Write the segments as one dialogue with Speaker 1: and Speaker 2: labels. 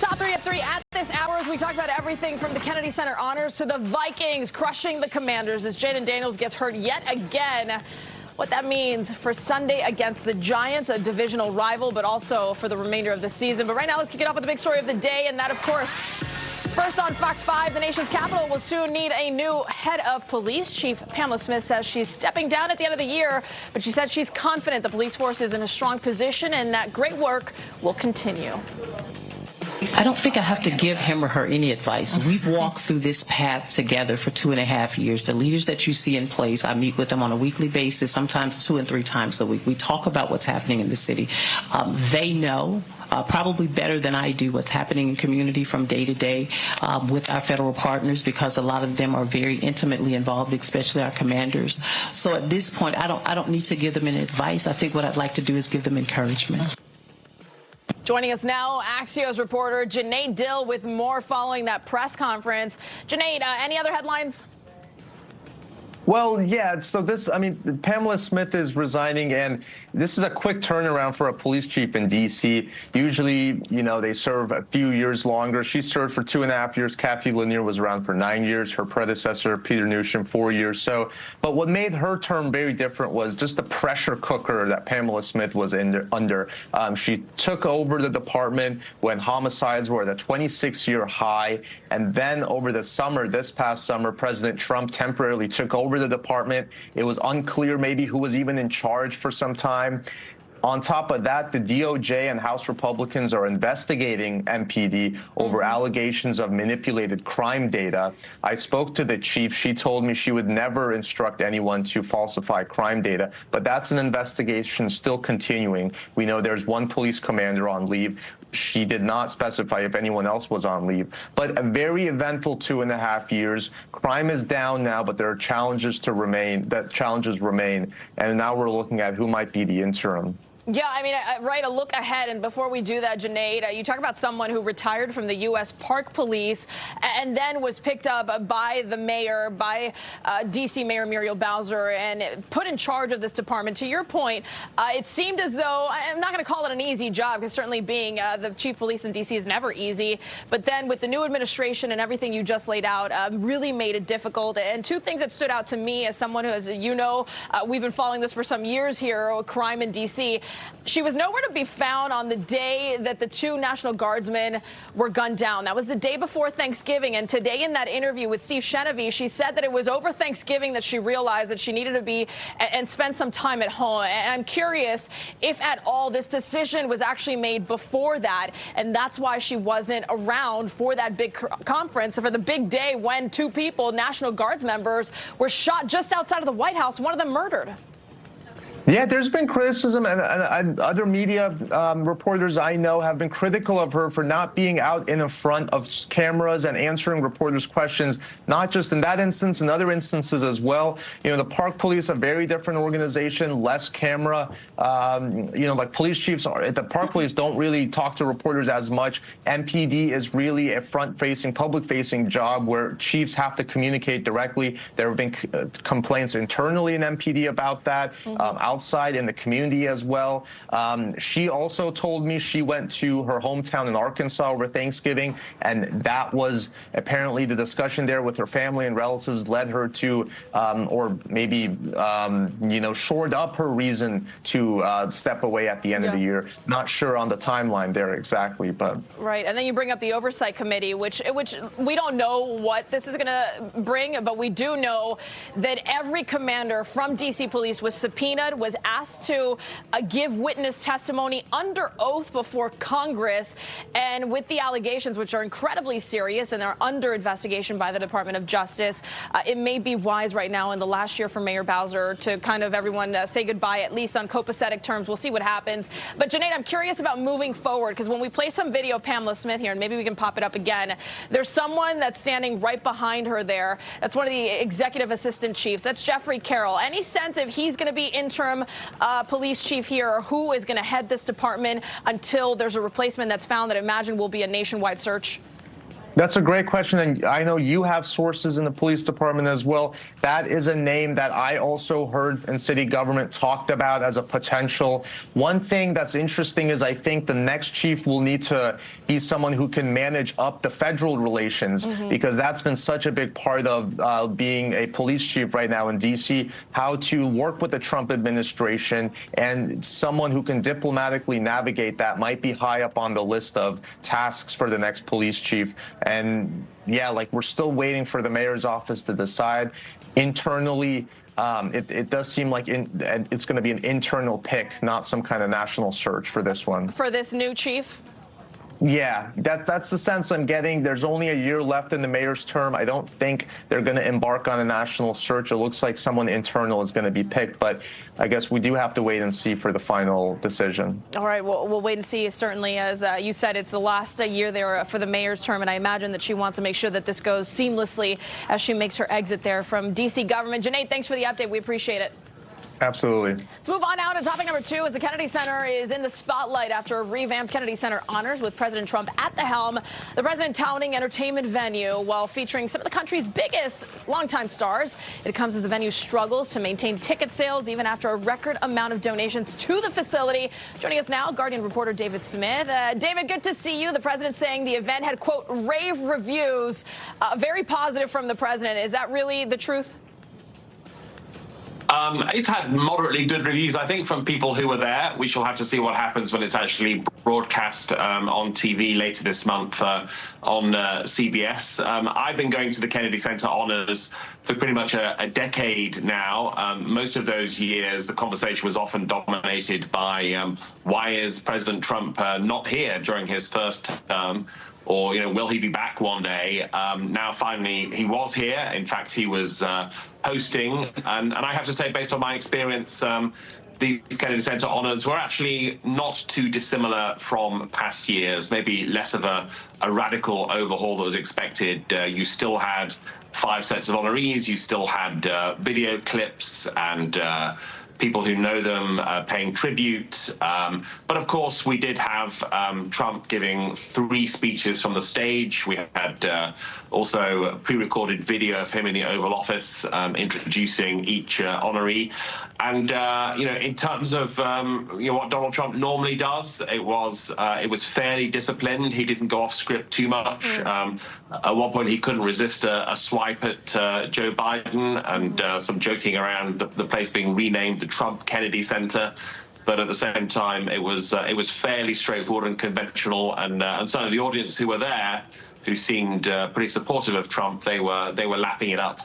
Speaker 1: Top 3 at 3 at this hour, as we talk about everything from the Kennedy Center honors to the Vikings crushing the Commanders as Jaden Daniels gets hurt yet again. What that means for Sunday against the Giants, a divisional rival, but also for the remainder of the season. But right now, let's kick it off with the big story of the day, and that, of course, first on Fox 5, the nation's capital will soon need a new head of police. Chief Pamela Smith says she's stepping down at the end of the year, but she said she's confident the police force is in a strong position and that great work will continue.
Speaker 2: I don't think I have to give him or her any advice. We've walked through this path together for 2.5 years. The leaders that you see in place, I meet with them on a weekly basis, sometimes 2 and 3 times a week. We talk about what's happening in the city. They know probably better than I do what's happening in community from day to day with our federal partners, because a lot of them are very intimately involved, especially our commanders. So at this point, I don't need to give them any advice. I think what I'd like to do is give them encouragement.
Speaker 1: Joining us now, Axios reporter Janae Dill with more following that press conference. Janae, any other headlines?
Speaker 3: Well, yeah, so Pamela Smith is resigning, and this is a quick turnaround for a police chief in D.C. Usually, they serve a few years longer. She served for 2.5 years. Kathy Lanier was around for 9 years. Her predecessor, Peter Newsham, 4 years. But what made her term very different was just the pressure cooker that Pamela Smith was under. She took over the department when homicides were at a 26-year high, and then over the summer, this past summer, President Trump temporarily took over the department. It was unclear maybe who was even in charge for some time. On top of that, the DOJ and House Republicans are investigating MPD over allegations of manipulated crime data. I spoke to the chief. She told me she would never instruct anyone to falsify crime data, but that's an investigation still continuing. We know there's one police commander on leave. She did not specify if anyone else was on leave. But a very eventful 2.5 years. Crime is down now, but there are challenges to remain. That challenges remain. And now we're looking at who might be the interim.
Speaker 1: Yeah, right, a look ahead. And before we do that, Janae, you talk about someone who retired from the U.S. Park Police and then was picked up by the mayor, by D.C. Mayor Muriel Bowser, and put in charge of this department. To your point, it seemed as though, I'm not going to call it an easy job, because certainly being the chief of police in D.C. is never easy. But then with the new administration and everything you just laid out, really made it difficult. And two things that stood out to me as someone who, as we've been following this for some years here, crime in D.C., she was nowhere to be found on the day that the 2 National Guardsmen were gunned down. That was the day before Thanksgiving. And today in that interview with Steve Chenevy, she said that it was over Thanksgiving that she realized that she needed to be and spend some time at home. And I'm curious if at all this decision was actually made before that. And that's why she wasn't around for that big conference, for the big day when 2 people, National Guards members, were shot just outside of the White House, one of them murdered.
Speaker 3: Yeah, there's been criticism, and other media reporters I know have been critical of her for not being out in front of cameras and answering reporters' questions, not just in that instance, in other instances as well. The Park Police, a very different organization, less camera. Like police chiefs are, the Park Police don't really talk to reporters as much. MPD is really a front-facing, public-facing job where chiefs have to communicate directly. There have been complaints internally in MPD about that. Outside in the community as well. She also told me she went to her hometown in Arkansas over Thanksgiving, and that was apparently the discussion there with her family and relatives led her to, or maybe, shored up her reason to step away at the end of the year. Not sure on the timeline there exactly, but.
Speaker 1: Right, and then you bring up the Oversight Committee, which we don't know what this is going to bring, but we do know that every commander from D.C. Police was subpoenaed, was asked to give witness testimony under oath before Congress, and with the allegations, which are incredibly serious and are under investigation by the Department of Justice, it may be wise right now in the last year for Mayor Bowser to kind of everyone say goodbye, at least on copacetic terms. We'll see what happens. But Janae, I'm curious about moving forward, because when we play some video of Pamela Smith here, and maybe we can pop it up again, there's someone that's standing right behind her there. That's one of the executive assistant chiefs. That's Jeffrey Carroll. Any sense if he's going to be interim police chief here, or who is going to head this department until there's a replacement that's found that I imagine will be a nationwide search?
Speaker 3: That's a great question, and I know you have sources in the police department as well. That is a name that I also heard in city government talked about as a potential. One thing that's interesting is I think the next chief will need to be someone who can manage up the federal relations, because that's been such a big part of being a police chief right now in D.C., how to work with the Trump administration, and someone who can diplomatically navigate that might be high up on the list of tasks for the next police chief. And yeah, like, we're still waiting for the mayor's office to decide. Internally, it does seem like it's going to be an internal pick, not some kind of national search for this one.
Speaker 1: For this new chief?
Speaker 3: Yeah, that's the sense I'm getting. There's only a year left in the mayor's term. I don't think they're going to embark on a national search. It looks like someone internal is going to be picked, but I guess we do have to wait and see for the final decision.
Speaker 1: All right, we'll wait and see. Certainly, as you said, it's the last year there for the mayor's term, and I imagine that she wants to make sure that this goes seamlessly as she makes her exit there from D.C. government. Junaid, thanks for the update. We appreciate it.
Speaker 3: Absolutely.
Speaker 1: Let's move on now to topic number 2 as the Kennedy Center is in the spotlight after a revamped Kennedy Center honors with President Trump at the helm. The president touting entertainment venue while featuring some of the country's biggest longtime stars. It comes as the venue struggles to maintain ticket sales even after a record amount of donations to the facility. Joining us now, Guardian reporter David Smith. David, good to see you. The president saying the event had, quote, rave reviews. Very positive from the president. Is that really the truth?
Speaker 4: It's had moderately good reviews, I think, from people who were there. We shall have to see what happens when it's actually broadcast on TV later this month on CBS. I've been going to the Kennedy Center honors for pretty much a decade now. Most of those years, the conversation was often dominated by why is President Trump not here during his first term? Or, you know, will he be back one day? Now, finally, he was here. In fact, he was hosting. And I have to say, based on my experience, these Kennedy Center honors were actually not too dissimilar from past years, maybe less of a radical overhaul that was expected. You still had 5 sets of honorees. You still had video clips and people who know them paying tribute. But of course, we did have Trump giving 3 speeches from the stage. We had also pre-recorded video of him in the Oval Office introducing each honoree. And, you know, in terms of what Donald Trump normally does, it was fairly disciplined. He didn't go off script too much. At one point, he couldn't resist a swipe at Joe Biden and some joking around the place being renamed the Trump Kennedy Center. But at the same time, it was fairly straightforward and conventional. And certainly the audience who were there, who seemed pretty supportive of Trump, they were lapping it up.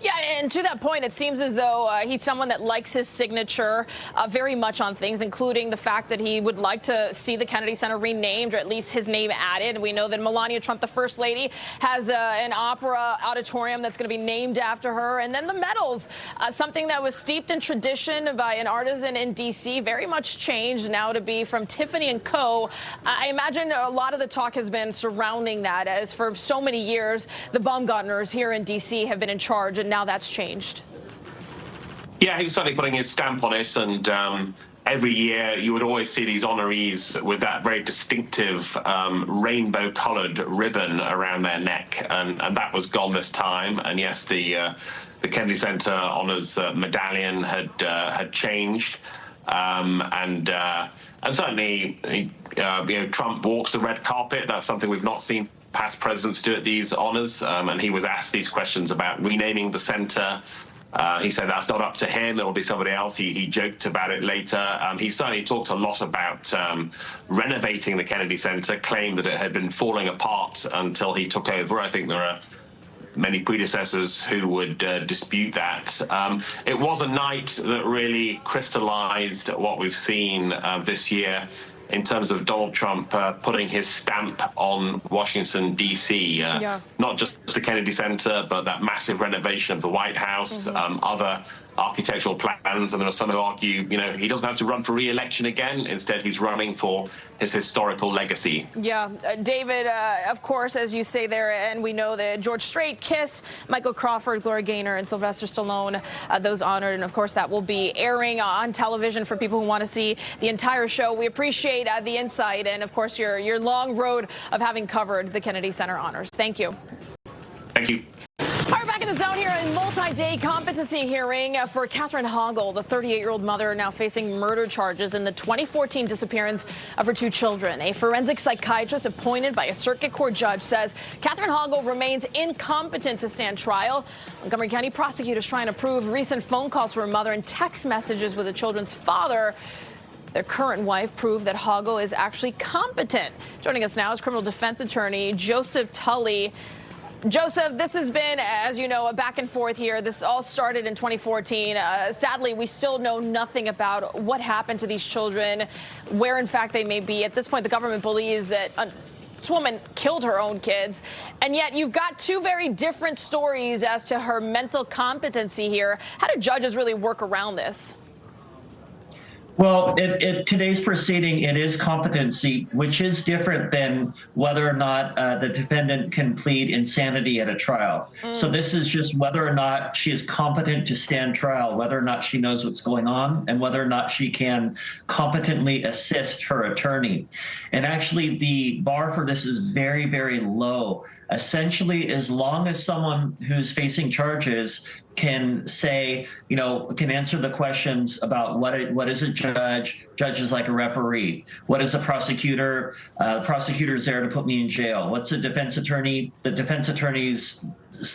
Speaker 1: Yeah, and to that point, it seems as though he's someone that likes his signature very much on things, including the fact that he would like to see the Kennedy Center renamed, or at least his name added. We know that Melania Trump, the First Lady, has an opera auditorium that's going to be named after her. And then the medals, something that was steeped in tradition by an artisan in D.C., very much changed now to be from Tiffany & Co. I imagine a lot of the talk has been surrounding that, as for so many years, the Baumgartners here in D.C. have been in charge, and now that's changed.
Speaker 4: Yeah, he was certainly putting his stamp on it, and every year you would always see these honorees with that very distinctive rainbow-colored ribbon around their neck, and that was gone this time. And yes, the Kennedy Center honors medallion had changed, and certainly Trump walks the red carpet. That's something we've not seen past presidents do at these honors, and he was asked these questions about renaming the center. He said that's not up to him, it'll be somebody else. He joked about it later. He certainly talked a lot about renovating the Kennedy Center, claimed that it had been falling apart until he took over. I think there are many predecessors who would dispute that. It was a night that really crystallized what we've seen this year in terms of Donald Trump putting his stamp on Washington, D.C., not just the Kennedy Center, but that massive renovation of the White House, other architectural plans, and there are some who argue, he doesn't have to run for re-election again. Instead, he's running for his historical legacy.
Speaker 1: Yeah, David, of course, as you say there, and we know that George Strait, Kiss, Michael Crawford, Gloria Gaynor, and Sylvester Stallone, those honored, and of course that will be airing on television for people who want to see the entire show. We appreciate the insight and, of course, your long road of having covered the Kennedy Center honors. Thank you.
Speaker 4: Thank you.
Speaker 1: All right, back in the zone here, a multi-day competency hearing for Catherine Hoggle, the 38-year-old mother now facing murder charges in the 2014 disappearance of her two children. A forensic psychiatrist appointed by a circuit court judge says Catherine Hoggle remains incompetent to stand trial. Montgomery County prosecutors trying to prove recent phone calls from her mother and text messages with the children's father. Their current wife proved that Hoggle is actually competent. Joining us now is criminal defense attorney Joseph Tully. Joseph, this has been, as you know, a back and forth here. This all started in 2014. Sadly, we still know nothing about what happened to these children, where, in fact, they may be. At this point, the government believes that this woman killed her own kids. And yet you've got two very different stories as to her mental competency here. How do judges really work around this?
Speaker 5: Well, today's proceeding, it is competency, which is different than whether or not the defendant can plead insanity at a trial. So this is just whether or not she is competent to stand trial, whether or not she knows what's going on, and whether or not she can competently assist her attorney. And actually, the bar for this is very, very low. Essentially, as long as someone who's facing charges can say, can answer the questions about what is a judge. Judge is like a referee. What is a prosecutor? The prosecutor is there to put me in jail. What's a defense attorney? The defense attorney's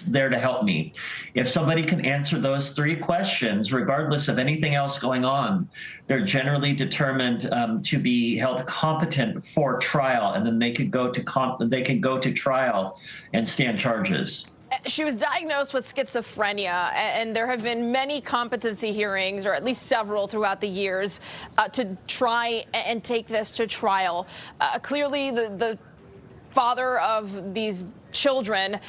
Speaker 5: there to help me. If somebody can answer those three questions, regardless of anything else going on, they're generally determined to be held competent for trial, and then they could go to trial and stand charges.
Speaker 1: She was diagnosed with schizophrenia, and there have been many competency hearings, or at least several throughout the years, to try and take this to trial. Clearly, the father of these children,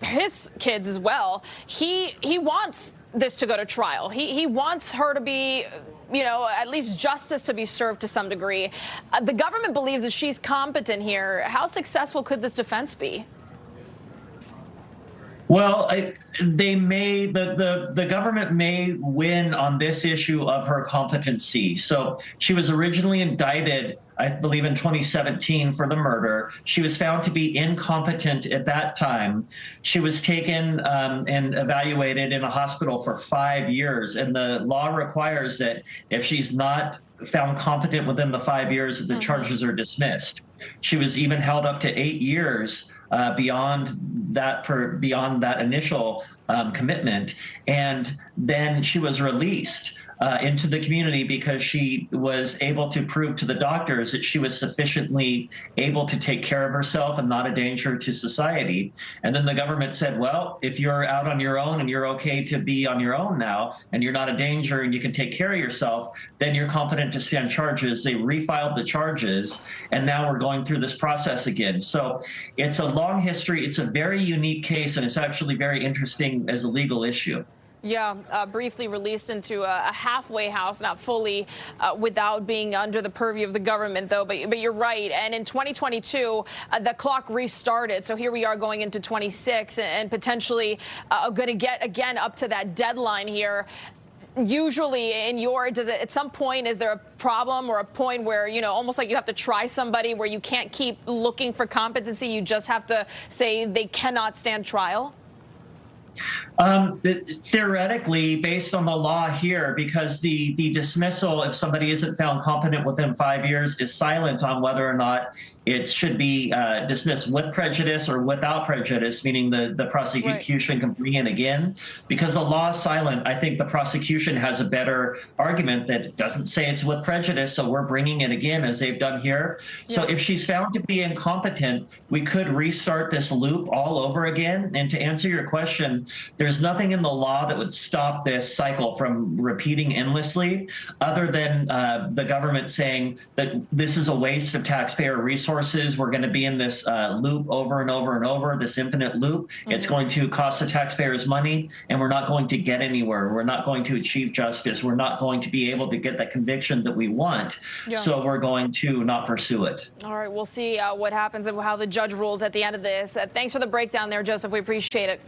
Speaker 1: his kids as well, he wants this to go to trial. He wants her to be, at least justice to be served to some degree. The government believes that she's competent here. How successful could this defense be?
Speaker 5: Well, the government may win on this issue of her competency. So she was originally indicted, I believe, in 2017 for the murder. She was found to be incompetent at that time. She was taken and evaluated in a hospital for 5 years. And the law requires that if she's not found competent within the 5 years, the charges are dismissed. She was even held up to 8 years beyond that initial commitment, and then she was released into the community because she was able to prove to the doctors that she was sufficiently able to take care of herself and not a danger to society. And then the government said, well, if you're out on your own and you're okay to be on your own now, and you're not a danger and you can take care of yourself, then you're competent to stand charges. They refiled the charges, and now we're going through this process again. So it's a long history. It's a very unique case, and it's actually very interesting as a legal issue.
Speaker 1: Yeah, briefly released into a halfway house, not fully, without being under the purview of the government, though. But you're right. And in 2022, the clock restarted. So here we are going into 26 and potentially going to get again up to that deadline here. Usually at some point, is there a problem or a point where, almost like you have to try somebody where you can't keep looking for competency? You just have to say they cannot stand trial?
Speaker 5: Theoretically, based on the law here, because the dismissal, if somebody isn't found competent within 5 years, is silent on whether or not it should be dismissed with prejudice or without prejudice, meaning the prosecution can bring in again. Because the law is silent, I think the prosecution has a better argument that it doesn't say it's with prejudice, so we're bringing it again as they've done here. So if she's found to be incompetent, we could restart this loop all over again. And to answer your question, There's nothing in the law that would stop this cycle from repeating endlessly, other than the government saying that this is a waste of taxpayer resources. We're going to be in this loop over and over and over, this infinite loop. It's going to cost the taxpayers money, and we're not going to get anywhere. We're not going to achieve justice. We're not going to be able to get the conviction that we want. So we're going to not pursue it.
Speaker 1: All right, we'll see what happens and how the judge rules at the end of this. Thanks for the breakdown there, Joseph. We appreciate it.